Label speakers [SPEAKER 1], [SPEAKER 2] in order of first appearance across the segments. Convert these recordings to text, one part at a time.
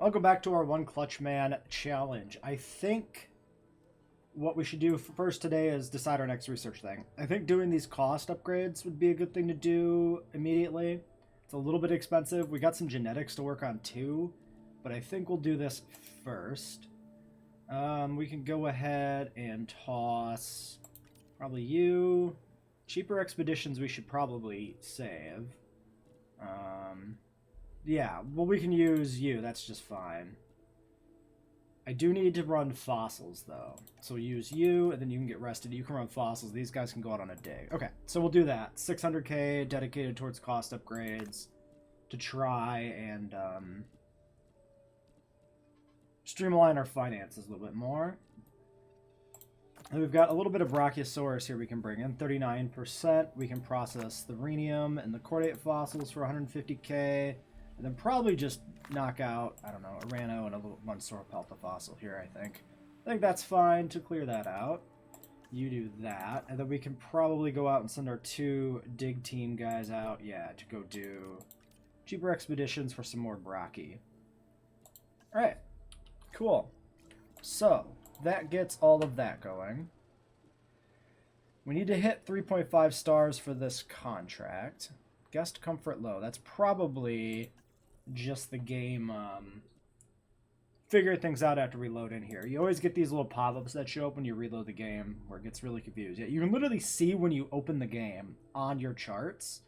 [SPEAKER 1] I'll go back to our one clutch man challenge. I think what we should do first today is decide our next research thing. I think doing these cost upgrades would be a good thing to do immediately. It's a little bit expensive. We got some genetics to work on too, but I think we'll do this first. We can go ahead and toss probably you. Cheaper expeditions we should probably save. Yeah, well, we can use you. That's just fine. I do need to run fossils, though. So we'll use you, and then you can get rested. You can run fossils. These guys can go out on a dig. Okay, so we'll do that. 600k dedicated towards cost upgrades to try and streamline our finances a little bit more. And we've got a little bit of Brachiosaurus here we can bring in. 39%. We can process the rhenium and the chordate fossils for 150k. And then probably just knock out, I don't know, a Rhino and a little one Sauropelta fossil here, I think. I think that's fine to clear that out. You do that. And then we can probably go out and send our 2 dig team guys out, yeah, to go do cheaper expeditions for some more Brachii. Alright, cool. So, that gets all of that going. We need to hit 3.5 stars for this contract. Guest comfort low. That's probably just the game figure things out after we load in here. You always get these little pop-ups that show up when you reload the game where it gets really confused. Yeah, you can literally see when you open the game on your charts.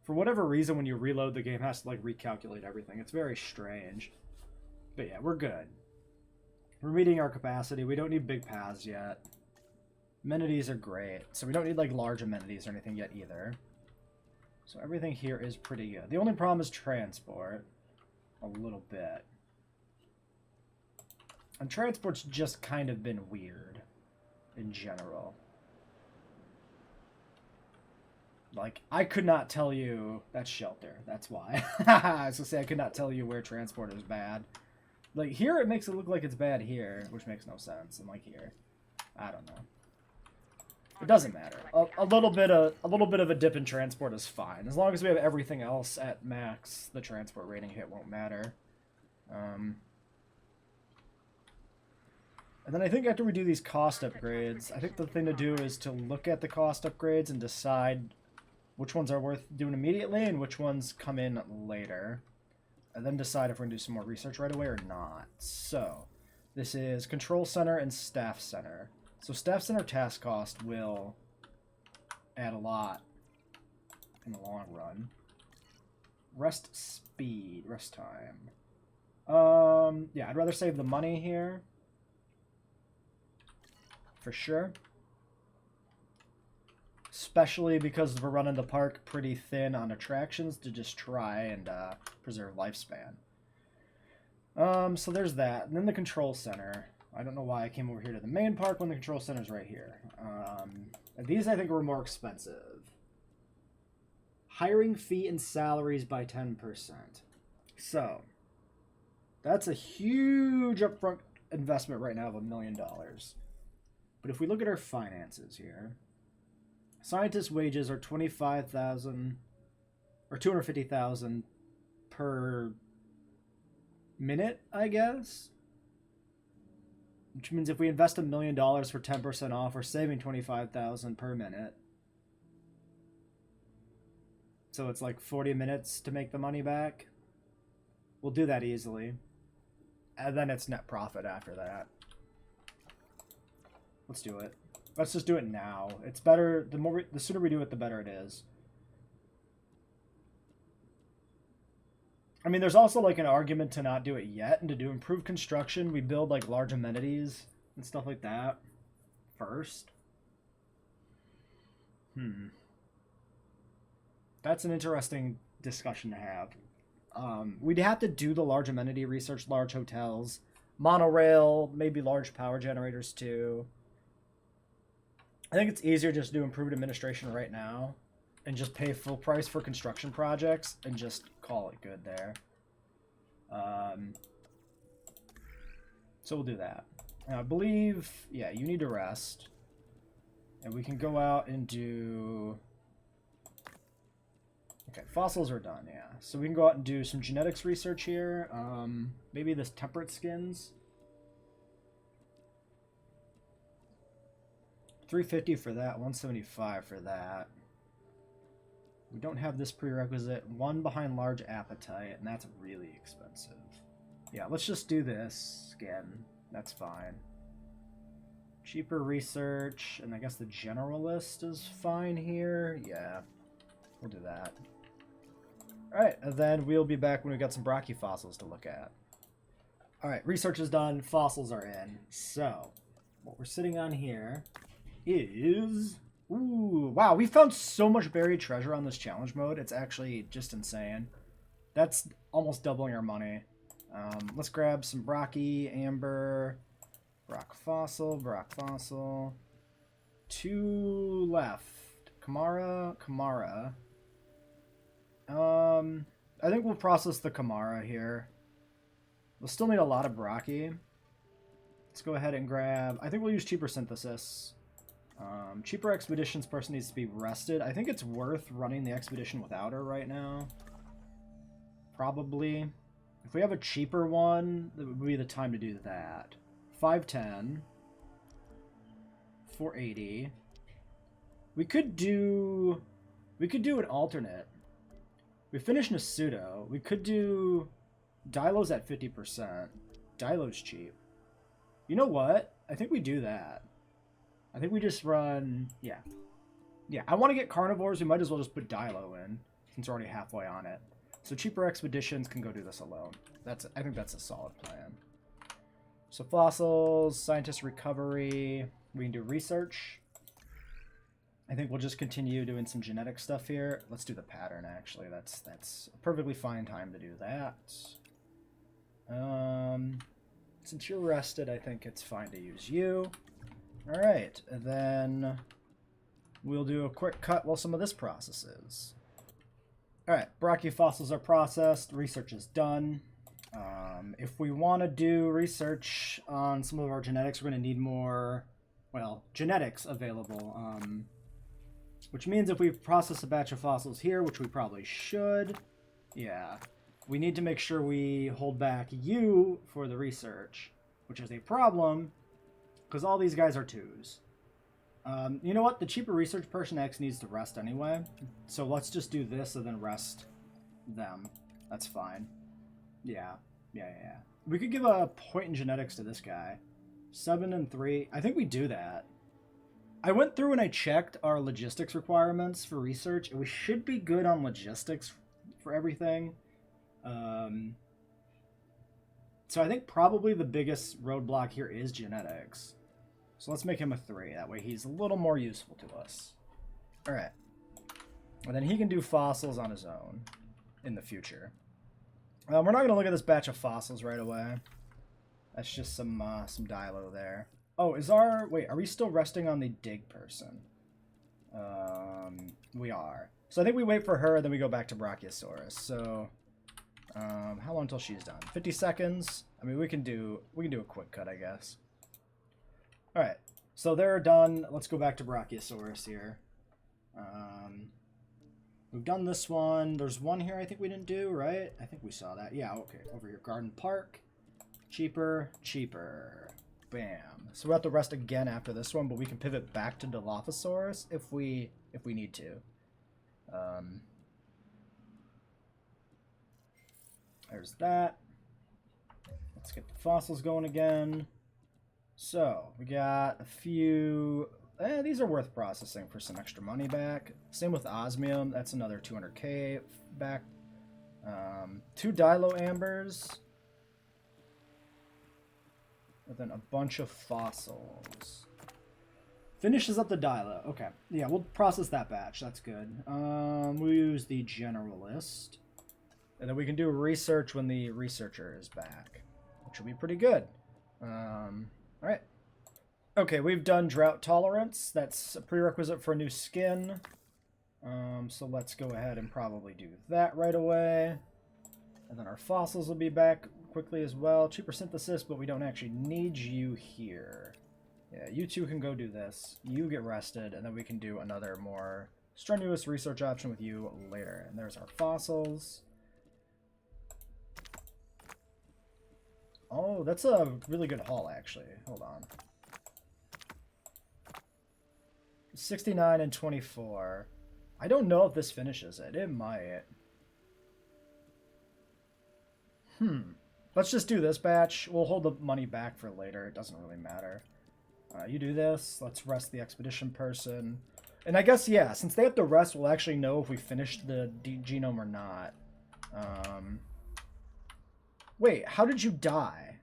[SPEAKER 1] For whatever reason, when you reload the game, it has to like recalculate everything. It's very strange. But yeah, we're good. We're meeting our capacity. We don't need big paths yet. Amenities are great. So we don't need like large amenities or anything yet either. So everything here is pretty good. The only problem is transport. A little bit. And transport's just kind of been weird. In general. Like, I could not tell you... That's shelter. That's why. I was gonna say, I could not tell you where transport is bad. Like, here it makes it look like it's bad here. Which makes no sense. And like here. I don't know. It doesn't matter. A little bit of a dip in transport is fine. As long as we have everything else at max, the transport rating hit won't matter. And then I think after we do these cost upgrades, I think the thing to do is to look at the cost upgrades and decide which ones are worth doing immediately and which ones come in later. And then decide if we're going to do some more research right away or not. So, this is Control Center and Staff Center. So Staff Center task cost will add a lot in the long run. Rest speed, rest time. Yeah, I'd rather save the money here. For sure. Especially because we're running the park pretty thin on attractions to just try and preserve lifespan. So there's that. And then the Control Center. I don't know why I came over here to the main park when the control center's right here. And these, I think, were more expensive. Hiring fee and salaries by 10%. So, that's a huge upfront investment right now of $1 million. But if we look at our finances here, scientist wages are $25,000 or $250,000 per minute, I guess. Which means if we invest $1 million for 10% off, we're saving $25,000 per minute. So it's like 40 minutes to make the money back. We'll do that easily. And then it's net profit after that. Let's do it. Let's just do it now. It's better, the sooner we do it, the better it is. I mean, there's also like an argument to not do it yet and to do improved construction. We build like large amenities and stuff like that first. That's an interesting discussion to have. We'd have to do the large amenity research, large hotels, monorail, maybe large power generators too. I think it's easier just to do improved administration right now and just pay full price for construction projects and just call it good there. So we'll do that. Now, I believe, yeah, you need to rest. And we can go out and do... Okay, fossils are done, yeah. So we can go out and do some genetics research here. Maybe this temperate skins. 350 for that, 175 for that. We don't have this prerequisite. 1 behind large appetite, and that's really expensive. Yeah, let's just do this skin. That's fine. Cheaper research, and I guess the generalist is fine here. Yeah, we'll do that. Alright, and then we'll be back when we've got some brachiofossils to look at. Alright, research is done, fossils are in. So, what we're sitting on here is... Ooh, wow, we found so much buried treasure on this challenge mode. It's actually just insane. That's almost doubling our money. Let's grab some brachy, amber, brock fossil. 2 left. Kamara. I think we'll process the Kamara here. We'll still need a lot of brachy. Let's go ahead and grab... I think we'll use cheaper synthesis. Cheaper expeditions person needs to be rested. I think it's worth running the expedition without her right now. Probably. If we have a cheaper one, that would be the time to do that. 510. 480. We could do an alternate. We finished Nasudo. We could do Dilos at 50%. Dilos cheap. You know what? I think we do that. I think we just run... Yeah. Yeah, I want to get carnivores. We might as well just put Dilo in, since we're already halfway on it. So cheaper expeditions can go do this alone. I think that's a solid plan. So fossils, scientist recovery. We can do research. I think we'll just continue doing some genetic stuff here. Let's do the pattern, actually. That's a perfectly fine time to do that. Since you're rested, I think it's fine to use you. Alright, and then we'll do a quick cut while some of this processes. Alright, brachiofossils are processed, research is done. If we want to do research on some of our genetics, we're going to need more, well, genetics available. Which means if we process a batch of fossils here, which we probably should, yeah, we need to make sure we hold back you for the research, which is a problem. Because all these guys are 2s. You know what? The cheaper research person X needs to rest anyway. So let's just do this and then rest them. That's fine. Yeah. We could give a point in genetics to this guy. 7 and 3. I think we do that. I went through and I checked our logistics requirements for research. And we should be good on logistics for everything. So I think probably the biggest roadblock here is genetics. So let's make him a 3. That way he's a little more useful to us. Alright. And then he can do fossils on his own in the future. We're not going to look at this batch of fossils right away. That's just some Dilo there. Oh, wait, are we still resting on the dig person? We are. So I think we wait for her and then we go back to Brachiosaurus. So... how long until she's done? 50 seconds. I mean, we can do a quick cut, I guess. All right, so they're done. Let's go back to Brachiosaurus here. We've done this one. There's one here I think we didn't do, right? I think we saw that. Yeah, okay. Over here, Garden Park. Cheaper. Bam. So we'll have to rest again after this one, but we can pivot back to Dilophosaurus if we need to. There's that. Let's get the fossils going again. So, we got a few... these are worth processing for some extra money back. Same with osmium. That's another 200k back. 2 Dilo ambers. And then a bunch of fossils. Finishes up the Dilo. Okay. Yeah, we'll process that batch. That's good. We'll use the generalist. And then we can do research when the researcher is back, which will be pretty good. All right. Okay, we've done drought tolerance. That's a prerequisite for a new skin. So let's go ahead and probably do that right away. And then our fossils will be back quickly as well. Cheaper synthesis, but we don't actually need you here. Yeah, you two can go do this. You get rested, and then we can do another more strenuous research option with you later. And there's our fossils. Oh, that's a really good haul, actually. Hold on. 69 and 24. I don't know if this finishes it. It might. Let's just do this batch. We'll hold the money back for later. It doesn't really matter. You do this. Let's rest the expedition person. And I guess, yeah, since they have to rest, we'll actually know if we finished the genome or not. Wait, how did you die?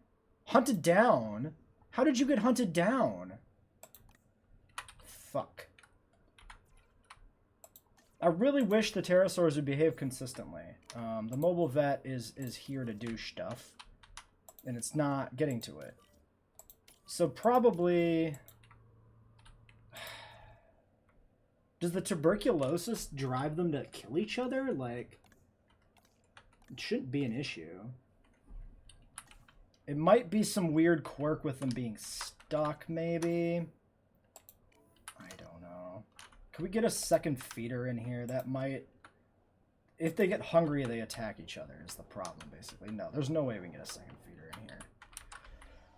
[SPEAKER 1] Hunted down? How did you get hunted down? Fuck. I really wish the pterosaurs would behave consistently. The mobile vet is here to do stuff, and it's not getting to it. So probably... Does the tuberculosis drive them to kill each other? Like, it shouldn't be an issue. It might be some weird quirk with them being stuck, maybe. I don't know. Can we get a second feeder in here? That might... If they get hungry, they attack each other is the problem, basically. No, there's no way we can get a second feeder in here.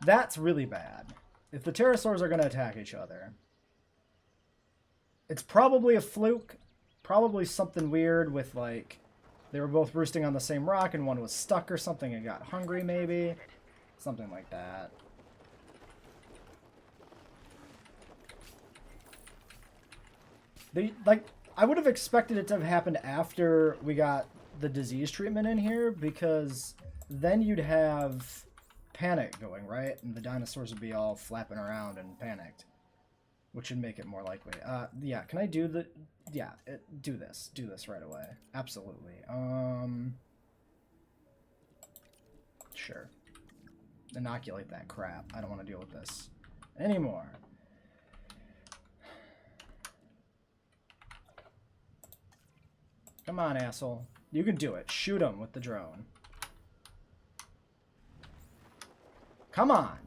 [SPEAKER 1] That's really bad. If the pterosaurs are going to attack each other, it's probably a fluke. Probably something weird with, like, they were both roosting on the same rock and one was stuck or something and got hungry, maybe. Something like that. They, like, I would have expected it to have happened after we got the disease treatment in here, because then you'd have panic going, right? And the dinosaurs would be all flapping around and panicked, which would make it more likely. Yeah, can I do the... Yeah, do this. Do this right away. Absolutely. Sure. Inoculate that crap. I don't want to deal with this anymore. Come on, asshole. You can do it. Shoot him with the drone. Come on.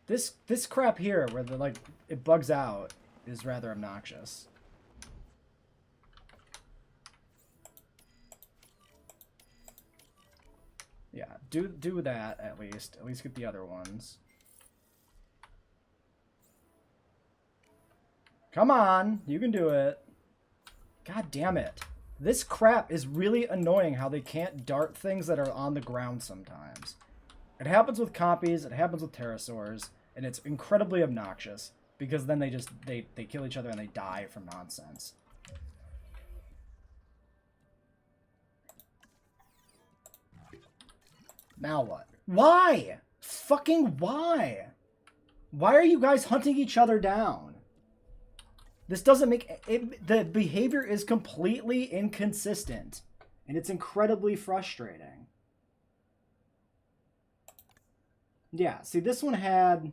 [SPEAKER 1] This crap here, where the, like, it bugs out, is rather obnoxious. Yeah, do that at least. At least get the other ones. Come on, you can do it. God damn it. This crap is really annoying how they can't dart things that are on the ground sometimes. It happens with copies, it happens with pterosaurs, and it's incredibly obnoxious because then they just they kill each other and they die from nonsense. Now what? Why? Fucking why? Why are you guys hunting each other down? This doesn't make it, the behavior is completely inconsistent, and it's incredibly frustrating. Yeah, see, this one had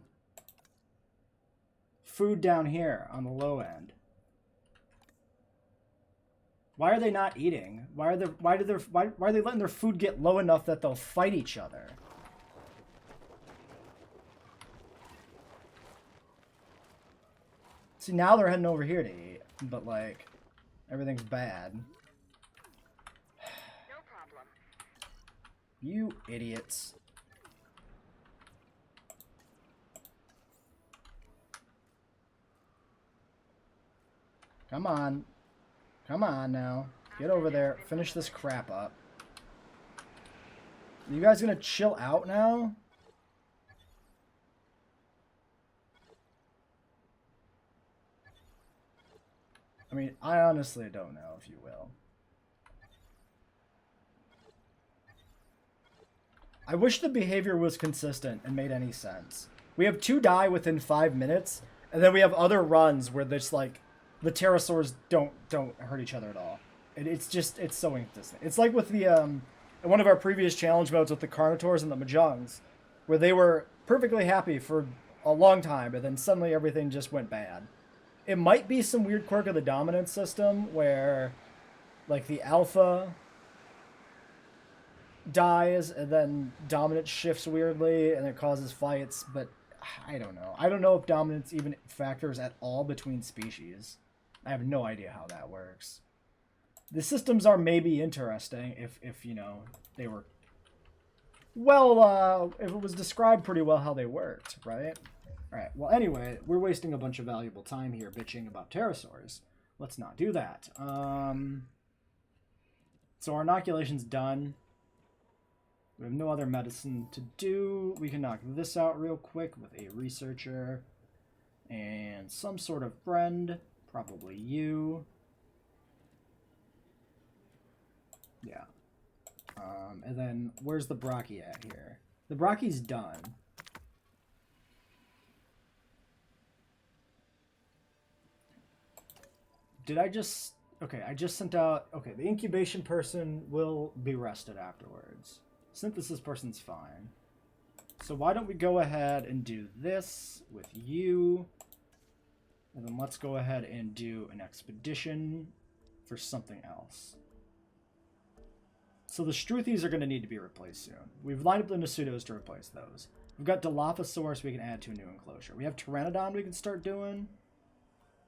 [SPEAKER 1] food down here on the low end. Why are they not eating? Why are they letting their food get low enough that they'll fight each other? See, now they're heading over here to eat, but, like, everything's bad.
[SPEAKER 2] No problem.
[SPEAKER 1] You idiots. Come on. Come on now. Get over there. Finish this crap up. You guys gonna chill out now? I mean, I honestly don't know, if you will. I wish the behavior was consistent and made any sense. We have 2 die within 5 minutes, and then we have other runs where there's like the pterosaurs don't hurt each other at all. It's just, it's so inconsistent. It's like with the one of our previous challenge modes with the carnivores and the mahjongs, where they were perfectly happy for a long time, and then suddenly everything just went bad. It might be some weird quirk of the dominance system where, like, the alpha dies and then dominance shifts weirdly and it causes fights, but I don't know. I don't know if dominance even factors at all between species. I have no idea how that works. The systems are maybe interesting if you know, they were... Well, if it was described pretty well how they worked, right? Alright, well anyway, we're wasting a bunch of valuable time here bitching about pterosaurs. Let's not do that. So our inoculation's done. We have no other medicine to do. We can knock this out real quick with a researcher. And some sort of friend. Probably you. Yeah. And then, where's the Brockie at here? The Brockie's done. Did I just... Okay, I just sent out... Okay, the incubation person will be rested afterwards. Synthesis person's fine. So why don't we go ahead and do this with you. And then let's go ahead and do an expedition for something else. So the Struthies are going to need to be replaced soon. We've lined up the Nasudos to replace those. We've got Dilophosaurus we can add to a new enclosure. We have Pteranodon we can start doing.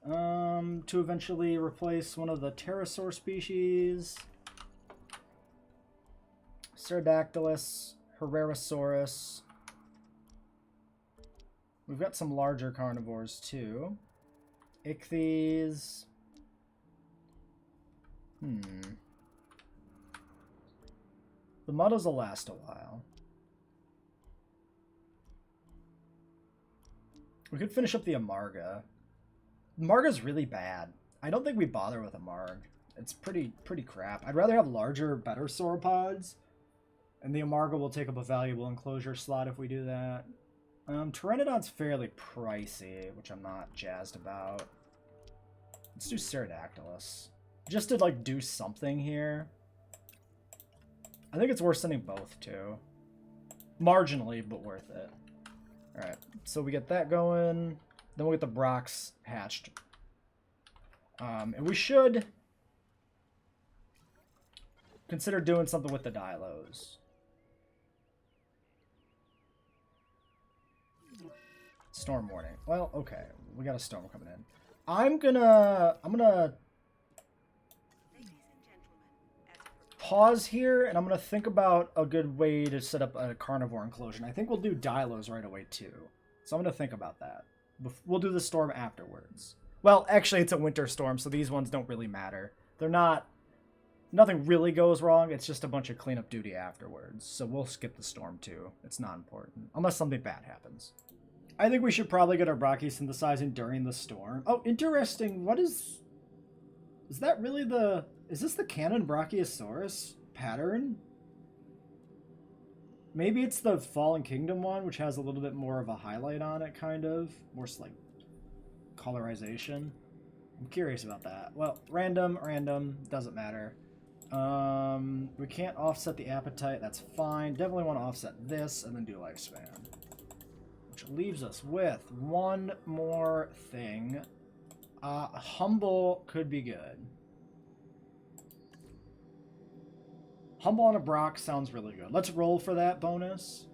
[SPEAKER 1] To eventually replace one of the pterosaur species. Pterodactylus, Herrerasaurus. We've got some larger carnivores too. Ichthyes. The Muddas will last a while. We could finish up the Amarga. Amarga's really bad. I don't think we bother with Amarg. It's pretty crap. I'd rather have larger, better sauropods. And the Amarga will take up a valuable enclosure slot if we do that. Pteranodon's fairly pricey, which I'm not jazzed about. Let's do Pterodactylus. Just to, like, do something here. I think it's worth sending both, too. Marginally, but worth it. Alright, so we get that going. Then we'll get the Brocs hatched. And we should consider doing something with the Dilos. Storm warning. Well, okay. We got a storm coming in. I'm gonna pause here, and I'm gonna think about a good way to set up a carnivore inclusion. I think we'll do Dilos right away, too. So I'm gonna think about that. We'll do the storm afterwards. Well, actually, it's a winter storm, so these ones don't really matter. They're not... Nothing really goes wrong. It's just a bunch of cleanup duty afterwards. So we'll skip the storm, too. It's not important. Unless something bad happens. I think we should probably get our Brockie synthesizing during the storm. Oh, interesting. What is... Is that really the... Is this the canon Brachiosaurus pattern? Maybe it's the Fallen Kingdom one, which has a little bit more of a highlight on it, kind of. More, like, colorization. I'm curious about that. Well, random, doesn't matter. We can't offset the appetite, that's fine. Definitely want to offset this and then do lifespan. Which leaves us with one more thing. Humble could be good. Humble on a Brock sounds really good. Let's roll for that bonus.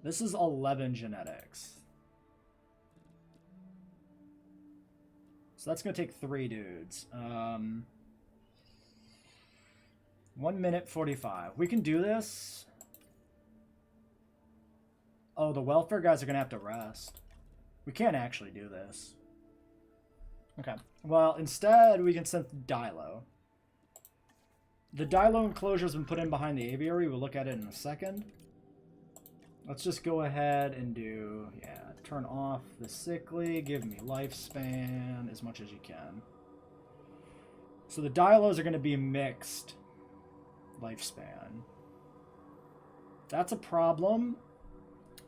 [SPEAKER 1] This is 11 genetics. So that's going to take 3 dudes. 1 minute 45. We can do this. Oh, the welfare guys are going to have to rest. We can't actually do this. Okay. Well, instead, we can send Dilo. The Dilo enclosure has been put in behind the aviary. We'll look at it in a second. Let's just go ahead and do, yeah, turn off the sickly, give me lifespan as much as you can. So the Dilos are going to be mixed lifespan. That's a problem.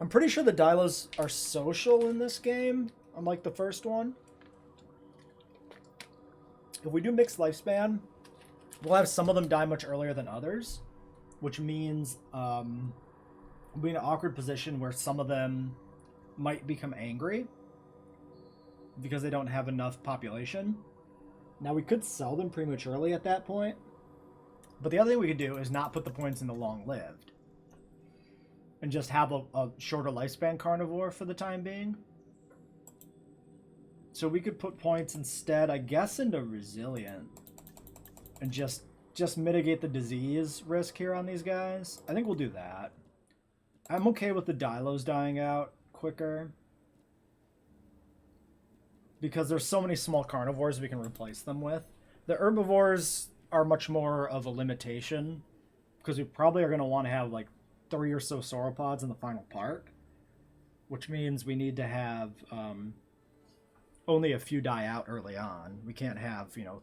[SPEAKER 1] I'm pretty sure the Dilos are social in this game, unlike the first one. If we do mixed lifespan, we'll have some of them die much earlier than others, which means we'll be in an awkward position where some of them might become angry because they don't have enough population. Now, we could sell them prematurely at that point, but the other thing we could do is not put the points into long-lived and just have a shorter lifespan carnivore for the time being. So we could put points instead, I guess, into resilient. And just mitigate the disease risk here on these guys. I think we'll do that. I'm okay with the Dilos dying out quicker. Because there's so many small carnivores we can replace them with. The herbivores are much more of a limitation. Because we probably are going to want to have like 3 or so sauropods in the final park. Which means we need to have only a few die out early on. We can't have, you know,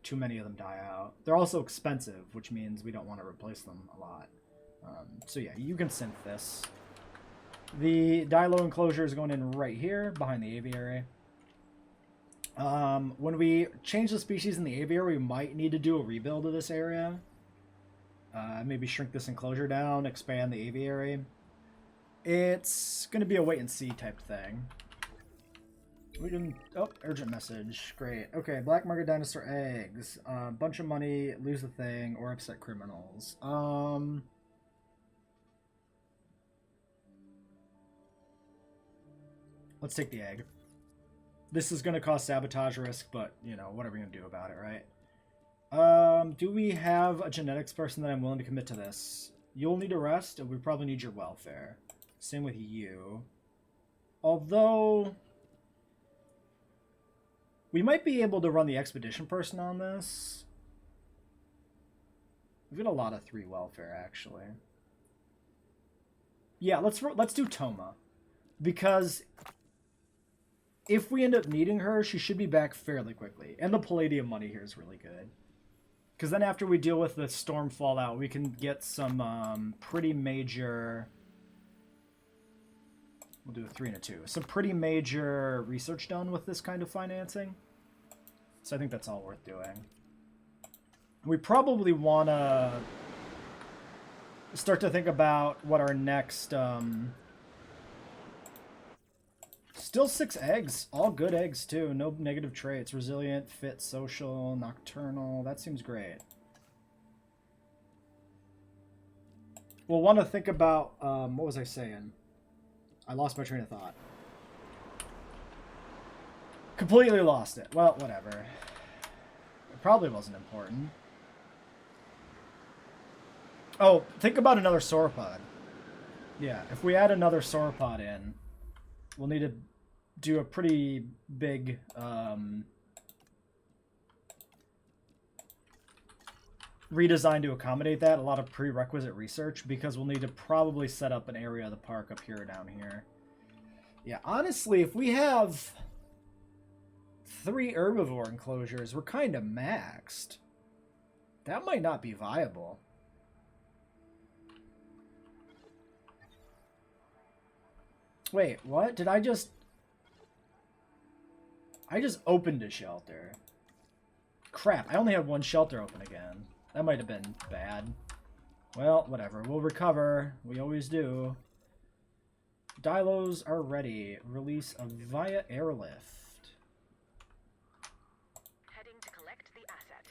[SPEAKER 1] too many of them die out. They're also expensive, which means we don't want to replace them a lot. So yeah, you can synth this. The Dilo enclosure is going in right here, behind the aviary. When we change the species in the aviary, we might need to do a rebuild of this area. Maybe shrink this enclosure down, expand the aviary. It's going to be a wait-and-see type thing. We didn't... Oh, urgent message. Great. Okay, black market dinosaur eggs. Bunch of money, lose the thing, or upset criminals. Let's take the egg. This is going to cause sabotage risk, but, you know, what are we going to do about it, right? Do we have a genetics person that I'm willing to commit to this? You'll need a rest, and we probably need your welfare. Same with you. Although... we might be able to run the expedition person on this. We've got a lot of 3 welfare, actually. Yeah, let's do Toma. Because if we end up needing her, she should be back fairly quickly. And the palladium money here is really good. Because then after we deal with the storm fallout, we can get some pretty major... We'll do a 3 and a 2. Some pretty major research done with this kind of financing. So I think that's all worth doing. We probably want to start to think about what our next... Still 6 eggs. All good eggs, too. No negative traits. Resilient, fit, social, nocturnal. That seems great. We'll want to think about... what was I saying? I lost my train of thought. Completely lost it. Well, whatever. It probably wasn't important. Oh, think about another sauropod. Yeah, if we add another sauropod in, we'll need to do a pretty big redesign to accommodate that. A lot of prerequisite research, because we'll need to probably set up an area of the park up here or down here. Yeah, honestly, if we have 3 herbivore enclosures, we're kind of maxed. That might not be viable. Wait, what? Did I just opened a shelter. Crap, I only had 1 shelter open again. That might have been bad. Well, whatever. We'll recover. We always do. Dilos are ready. Release via airlift.
[SPEAKER 2] Heading to collect the asset.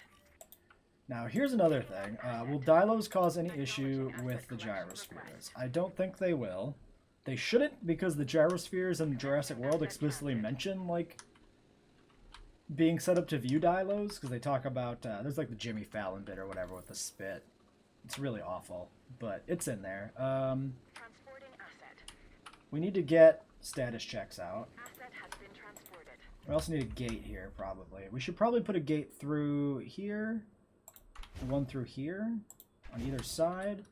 [SPEAKER 1] Now, here's another thing. Will Dilos cause any issue with the gyrospheres? I don't think they will. They shouldn't, because the gyrospheres in the Jurassic World explicitly mention, like, being set up to view Dilos, because they talk about, there's like the Jimmy Fallon bit or whatever with the spit. It's really awful, but it's in there.
[SPEAKER 2] Transporting asset.
[SPEAKER 1] We need to get status checks out.
[SPEAKER 2] Asset has been transported.
[SPEAKER 1] We also need a gate here, probably. We should probably put a gate through here, one through here, on either side.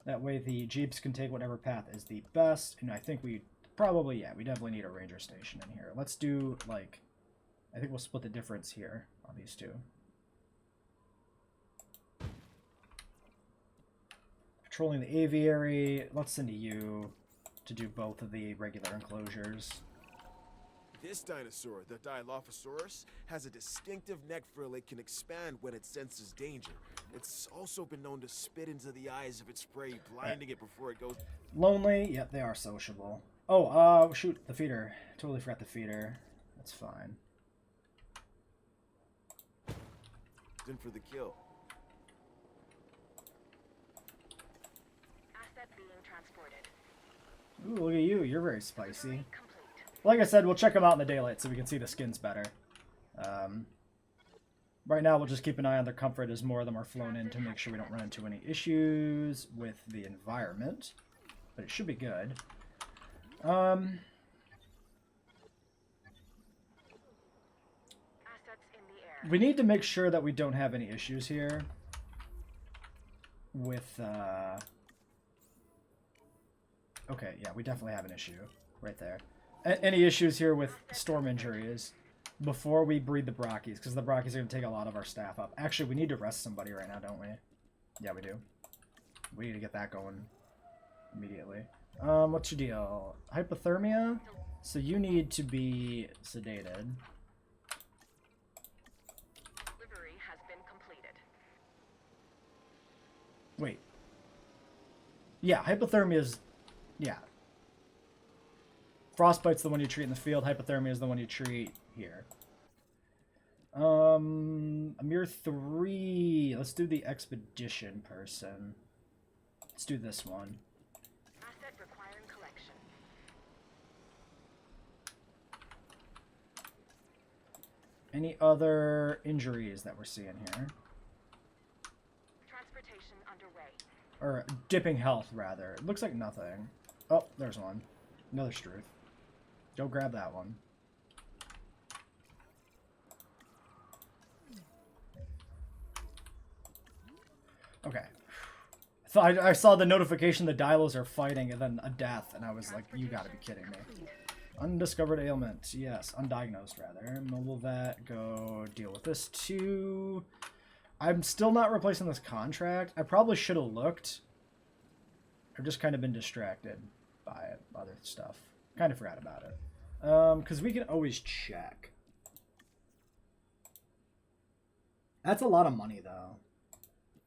[SPEAKER 1] That way the Jeeps can take whatever path is the best. And I think we probably, yeah, we definitely need a ranger station in here. Let's do, like, I think we'll split the difference here on these 2. Patrolling the aviary. Let's send you to do both of the regular enclosures.
[SPEAKER 3] This dinosaur, the Dilophosaurus, has a distinctive neck frill it can expand when it senses danger. It's also been known to spit into the eyes of its prey, blinding it before it goes...
[SPEAKER 1] Lonely? Yep, they are sociable. Oh, shoot, the feeder. Totally forgot the feeder. That's fine.
[SPEAKER 3] In for the kill.
[SPEAKER 2] Asset being transported.
[SPEAKER 1] Ooh, look at you. You're very spicy.
[SPEAKER 2] Complete.
[SPEAKER 1] like I said, we'll check them out in the daylight so we can see the skins better. Right now, we'll just keep an eye on their comfort as more of them are flown in to make sure we don't run into any issues with the environment. But it should be good.
[SPEAKER 2] Assets in the air.
[SPEAKER 1] We need to make sure that we don't have any issues here with... Okay, yeah, we definitely have an issue right there. Any issues here with storm injuries before we breed the Brockies, because the Brockies are going to take a lot of our staff up. Actually, we need to rest somebody right now, don't we? Yeah, we do. We need to get that going immediately. What's your deal? Hypothermia? So you need to be sedated.
[SPEAKER 2] Delivery has been completed.
[SPEAKER 1] Wait. Yeah, hypothermia is... Yeah. Frostbite's the one you treat in the field. Hypothermia is the one you treat here. Amir 3. Let's do the expedition person. Let's do this one.
[SPEAKER 2] Asset requiring collection.
[SPEAKER 1] Any other injuries that we're seeing here?
[SPEAKER 2] Transportation underway.
[SPEAKER 1] Or dipping health, rather. It looks like nothing. Oh, there's one. Another Struth. Go grab that one. Okay. So I saw the notification the Dilos are fighting and then a death, and I was like, you gotta be kidding me. Undiscovered ailment. Yes, undiagnosed, rather. Mobile vet, go deal with this too. I'm still not replacing this contract. I probably should have looked. I've just kind of been distracted by other stuff. Kind of forgot about it. Because we can always check. That's a lot of money, though.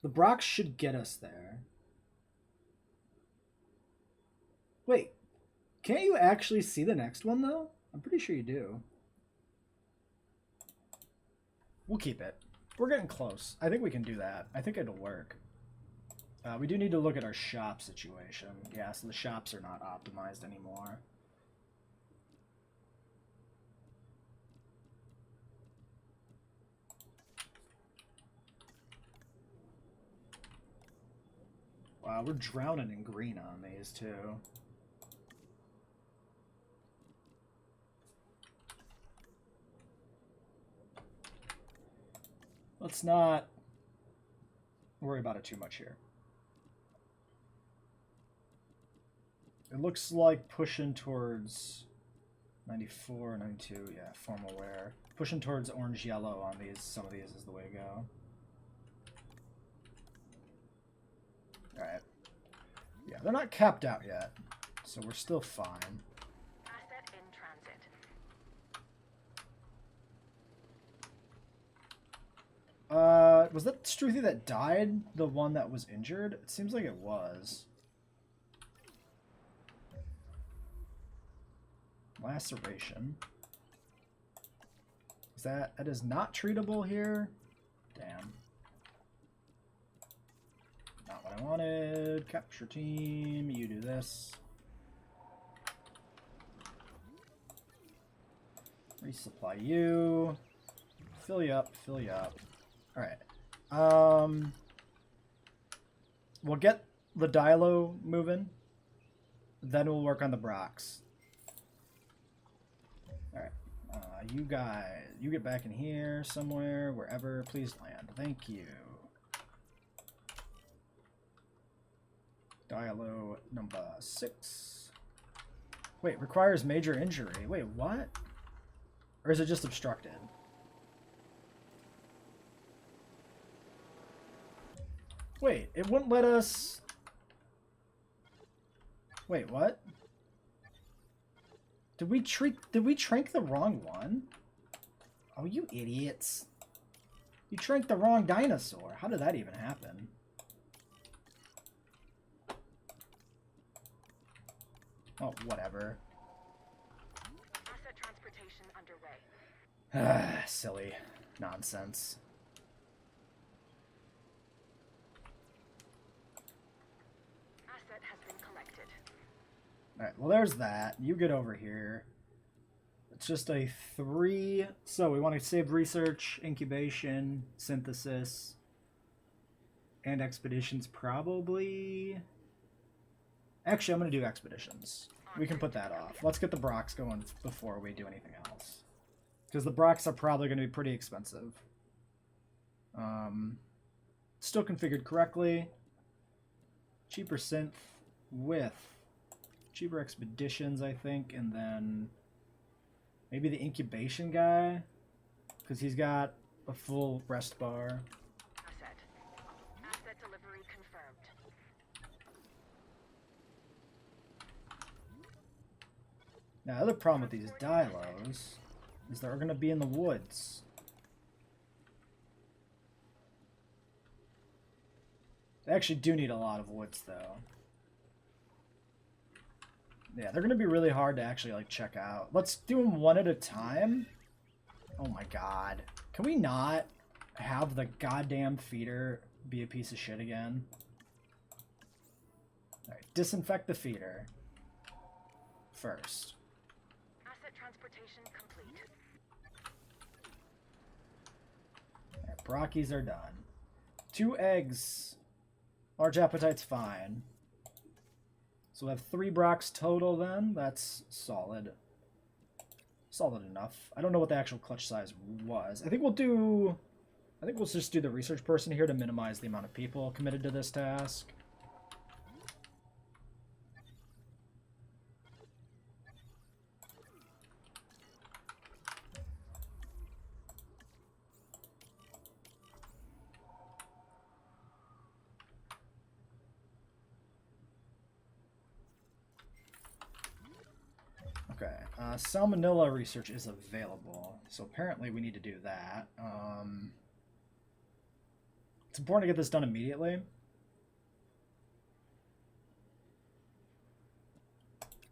[SPEAKER 1] The Brock should get us there. Wait. Can't you actually see the next one, though? I'm pretty sure you do. We'll keep it. We're getting close. I think we can do that. I think it'll work. We do need to look at our shop situation. Yeah, so the shops are not optimized anymore. Wow, we're drowning in green on these, too. Let's not worry about it too much here. It looks like pushing towards 94, 92, yeah, formal wear. Pushing towards orange-yellow on these, some of these is the way to go. Alright. Yeah, they're not capped out yet, so we're still fine.
[SPEAKER 2] Asset in transit.
[SPEAKER 1] Was that Struthy that died the one that was injured? It seems like it was. Laceration. Is that is not treatable here? Damn. Not what I wanted. Capture team, you do this. Resupply you. Fill you up, fill you up. Alright. We'll get the Dilo moving. Then we'll work on the Brocks. Alright. You guys, you get back in here somewhere, wherever. Please land. Thank you. Dilo number 6. Wait, requires major injury. Wait, what? Or is it just obstructed? Wait, it wouldn't let us... Wait, what? Did we trank the wrong one? Oh, you idiots. You tranked the wrong dinosaur. How did that even happen? Oh, whatever.
[SPEAKER 2] Asset transportation underway.
[SPEAKER 1] Silly nonsense.
[SPEAKER 2] Asset has been collected.
[SPEAKER 1] Alright, well there's that. You get over here. It's just a 3. So we want to save research, incubation, synthesis, and expeditions probably. Actually, I'm going to do expeditions. We can put that off. Let's get the Brocs going before we do anything else. Because the Brocs are probably going to be pretty expensive. Still configured correctly. Cheaper synth with cheaper expeditions, I think, and then maybe the incubation guy, because he's got a full rest bar.
[SPEAKER 2] Asset delivery confirmed.
[SPEAKER 1] Now, the other problem with these Dilos is they're going to be in the woods. They actually do need a lot of woods, though. Yeah, they're going to be really hard to actually, like, check out. Let's do them one at a time. Oh my god. Can we not have the goddamn feeder be a piece of shit again? Alright, disinfect the feeder first.
[SPEAKER 2] Asset transportation complete.
[SPEAKER 1] Alright, Brockies are done. 2 eggs. Large appetite's fine. So we'll have 3 Brocs total then. That's solid. Solid enough. I don't know what the actual clutch size was. I think we'll just do the research person here to minimize the amount of people committed to this task. Okay, Salmonella Research is available, so apparently we need to do that. It's important to get this done immediately.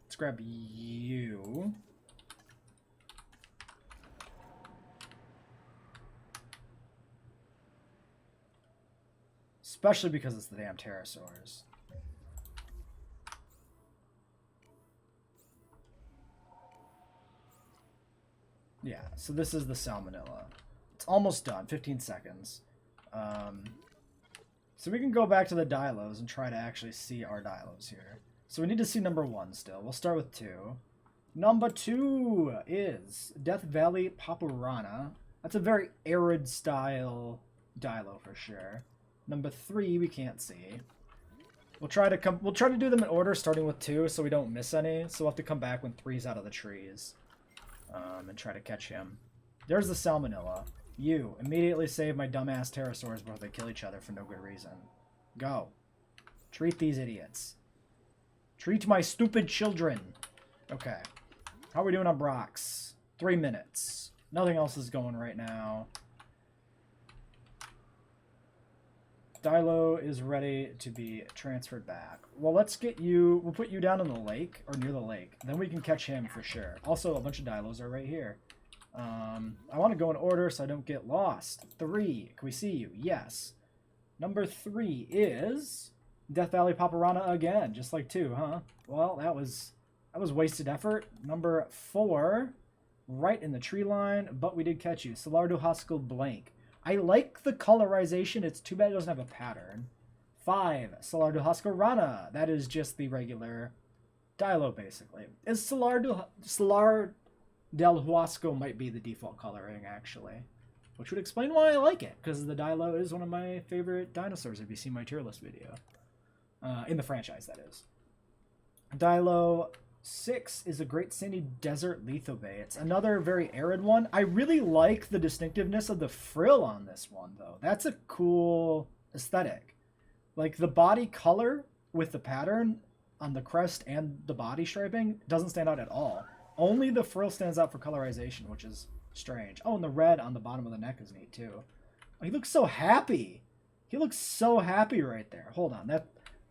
[SPEAKER 1] Let's grab you. Especially because it's the damn pterosaurs. Yeah, so this is the Salmonella. It's almost done, 15 seconds. So we can go back to the Dilos and try to actually see our Dilos here. So we need to see number 1 still. We'll start with 2. Number 2 is Death Valley Papurana. That's a very arid style Dilo for sure. Number 3 we can't see. We'll try to do them in order, starting with 2, so we don't miss any. So we'll have to come back when 3's out of the trees. And try to catch him. There's the Salmonella. You, immediately save my dumbass pterosaurs before they kill each other for no good reason. Go. Treat these idiots. Treat my stupid children. Okay. How are we doing on Brocs? 3 minutes. Nothing else is going right now. Dilo is ready to be transferred back. Well, let's get you... We'll put you down in the lake, or near the lake. Then we can catch him for sure. Also, a bunch of Dilos are right here. I want to go in order so I don't get lost. 3. Can we see you? Yes. Number 3 is... Death Valley Papurana again, just like 2, huh? Well, that was wasted effort. Number 4, right in the tree line, but we did catch you. Salardo Hospital Blank. I like the colorization. It's too bad it doesn't have a pattern. 5, Salardo Huscarana. That is just the regular Dilo, basically. Salar del Huasco might be the default coloring, actually. Which would explain why I like it, because the Dilo is one of my favorite dinosaurs, if you see my tier list video. In the franchise, that is. Dilo 6 is a Great Sandy Desert Lithobae. It's another very arid one. I really like the distinctiveness of the frill on this one, though. That's a cool aesthetic. Like, the body color with the pattern on the crest and the body striping doesn't stand out at all. Only the frill stands out for colorization, which is strange. Oh, and the red on the bottom of the neck is neat, too. Oh, he looks so happy. He looks so happy right there. Hold on.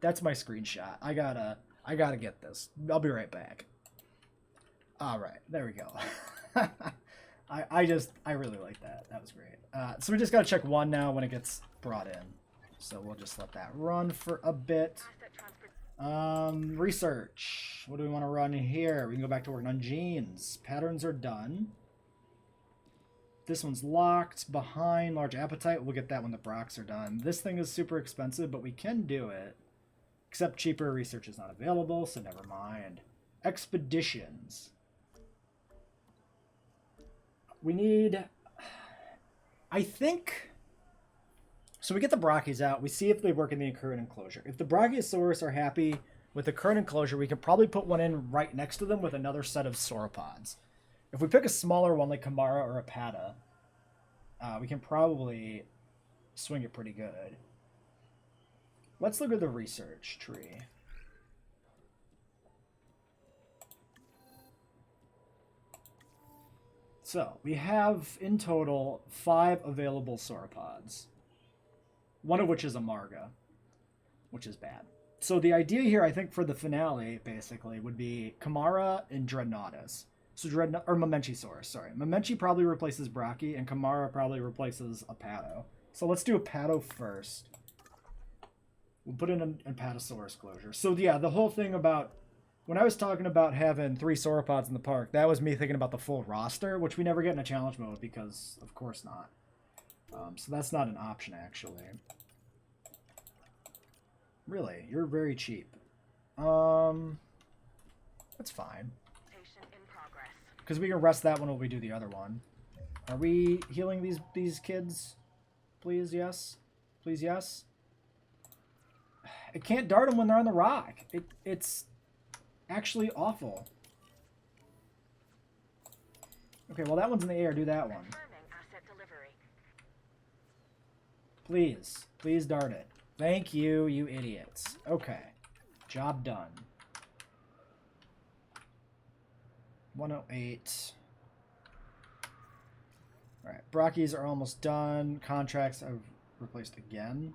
[SPEAKER 1] That's my screenshot. I gotta get this. I'll be right back. All right, there we go. I really like that. That was great. So we just gotta check 1 now when it gets brought in. So we'll just let that run for a bit. Research. What do we want to run here? We can go back to working on genes. Patterns are done. This one's locked behind large appetite. We'll get that when the Brocs are done. This thing is super expensive, but we can do it. Except cheaper research is not available, so never mind. Expeditions. We need... I think... So we get the Brachys out. We see if they work in the current enclosure. If the Brachiosaurus are happy with the current enclosure, we can probably put one in right next to them with another set of sauropods. If we pick a smaller one like Kamara or Apata, we can probably swing it pretty good. Let's look at the research tree. So, we have, in total, 5 available sauropods. One of which is a Marga, which is bad. So the idea here, I think, for the finale, basically, would be Kamara and Dreadnoughtus. So or Mamenchisaurus, sorry. Mamenchi probably replaces Brachy, and Kamara probably replaces Apato. So let's do Apato first. We'll put in an Apatosaurus closure. So yeah, the whole thing about... When I was talking about having 3 sauropods in the park, that was me thinking about the full roster, which we never get in a challenge mode because, of course not. So that's not an option, actually. Really, you're very cheap. That's fine. Because we can rest that one while we do the other one. Are we healing these kids? Please, yes. Please, yes. It can't dart them when they're on the rock. It's actually awful. Okay, well that one's in the air. Do that one. Please. Please dart it. Thank you, you idiots. Okay. Job done. 108. Alright, Brachys are almost done. Contracts I've replaced again.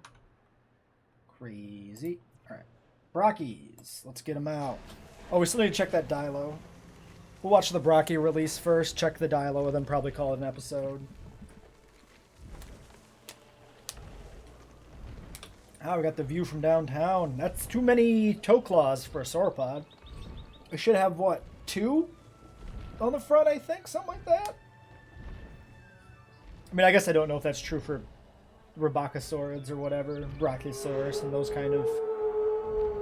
[SPEAKER 1] Crazy. Alright. Brachys. Let's get them out. Oh, we still need to check that Dilo. We'll watch the Brachy release first, check the Dilo, and then probably call it an episode. Ah, we got the view from downtown. That's too many toe claws for a sauropod. We should have, what, 2 on the front, I think? Something like that? I mean, I guess I don't know if that's true for Rabacosaurids or whatever, Brachiosaurus and those kind of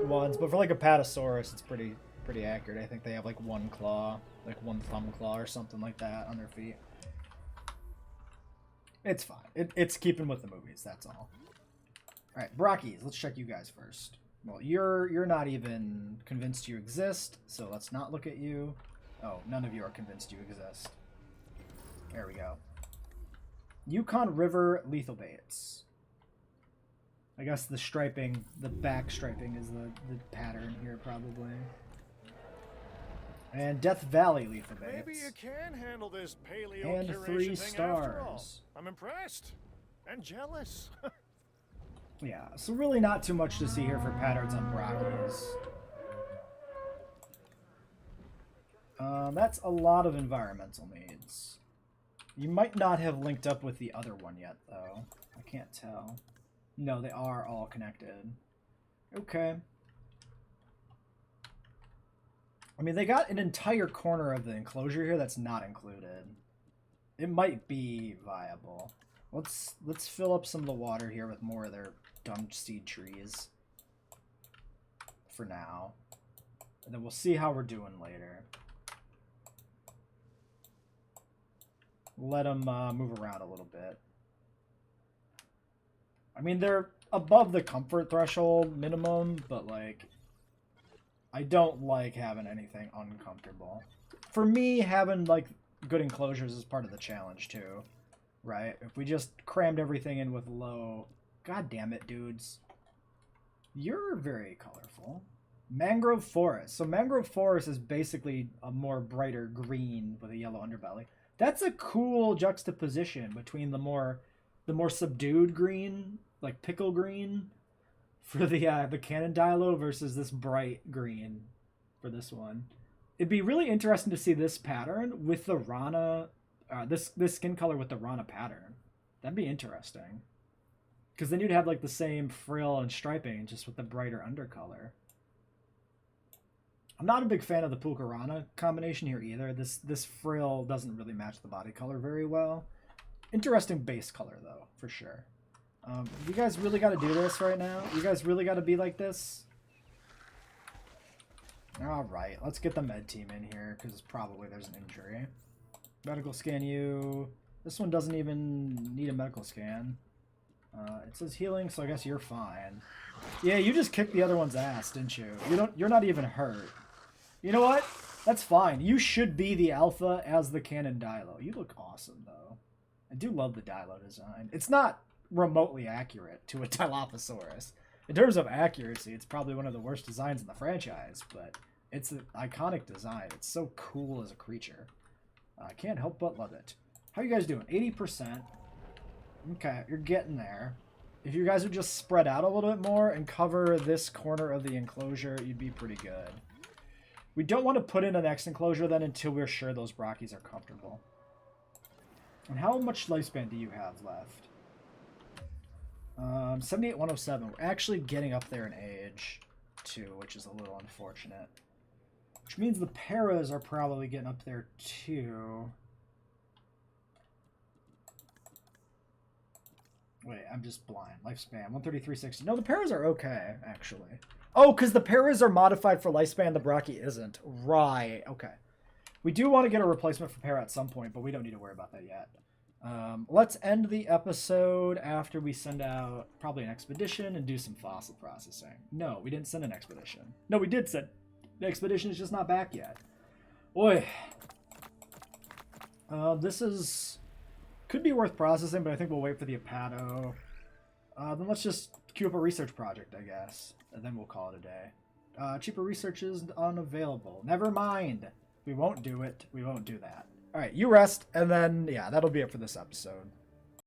[SPEAKER 1] ones. But for, like, Apatosaurus, it's pretty accurate. I think they have, like, 1 claw, like 1 thumb claw or something like that on their feet. It's fine. It's keeping with the movies, that's all. Alright, Brachys, let's check you guys first. Well, you're not even convinced you exist, so let's not look at you. Oh, none of you are convinced you exist. There we go. Yukon River lethal baits. I guess the striping, the back striping is the pattern here, probably. And Death Valley lethal baits.
[SPEAKER 4] Maybe you can handle this paleo
[SPEAKER 1] and
[SPEAKER 4] curation
[SPEAKER 1] 3
[SPEAKER 4] thing
[SPEAKER 1] stars.
[SPEAKER 4] after all. I'm impressed and jealous.
[SPEAKER 1] Yeah, so really not too much to see here for patterns on Brachys. That's a lot of environmental needs. You might not have linked up with the other one yet, though. I can't tell. No, they are all connected. Okay. I mean, they got an entire corner of the enclosure here that's not included. It might be viable. Let's fill up some of the water here with more of their dumb seed trees. For now. And then we'll see how we're doing later. Let them move around a little bit. I mean, they're above the comfort threshold minimum, but, like, I don't like having anything uncomfortable. For me, having, like, good enclosures is part of the challenge, too. Right? If we just crammed everything in with low... God damn it, dudes. You're very colorful. Mangrove Forest. So Mangrove Forest is basically a more brighter green with a yellow underbelly. That's a cool juxtaposition between the more subdued green, like pickle green, for the Cannon Dilo versus this bright green for this one. It'd be really interesting to see this pattern with the Rana, this skin color with the Rana pattern. That'd be interesting. Because then you'd have like the same frill and striping, just with the brighter undercolor. I'm not a big fan of the Pulkarana combination here either. This frill doesn't really match the body color very well. Interesting base color though, for sure. You guys really got to do this right now? You guys really got to be like this? Alright, let's get the med team in here, because probably there's an injury. Medical scan you. This one doesn't even need a medical scan. It says healing, so I guess you're fine. Yeah, you just kicked the other one's ass, didn't you? You're not even hurt. You know what? That's fine. You should be the alpha as the canon Dilo. You look awesome, though. I do love the Dilo design. It's not remotely accurate to a Dilophosaurus. In terms of accuracy, it's probably one of the worst designs in the franchise, but it's an iconic design. It's so cool as a creature. I can't help but love it. How you guys doing? 80%. Okay, you're getting there. If you guys would just spread out a little bit more and cover this corner of the enclosure, you'd be pretty good. We don't want to put in an X enclosure then until we're sure those brackies are comfortable. And how much lifespan do you have left? 78, 107. We're actually getting up there in age, too, which is a little unfortunate. Which means the paras are probably getting up there, too. Wait, I'm just blind. Lifespan, 133.60. No, the paras are okay, actually. Oh, because the paras are modified for lifespan, the brachy isn't. Right, okay. We do want to get a replacement for para at some point, but we don't need to worry about that yet. Let's end the episode after we send out probably an expedition and do some fossil processing. No, we didn't send an expedition. No, we did send... The expedition is just not back yet. Boy. This is... Could be worth processing, but I think we'll wait for the Apato. Then let's just queue up a research project, I guess. And then we'll call it a day. Cheaper research is unavailable. Never mind. We won't do it. We won't do that. Alright, you rest, and then, yeah, that'll be it for this episode.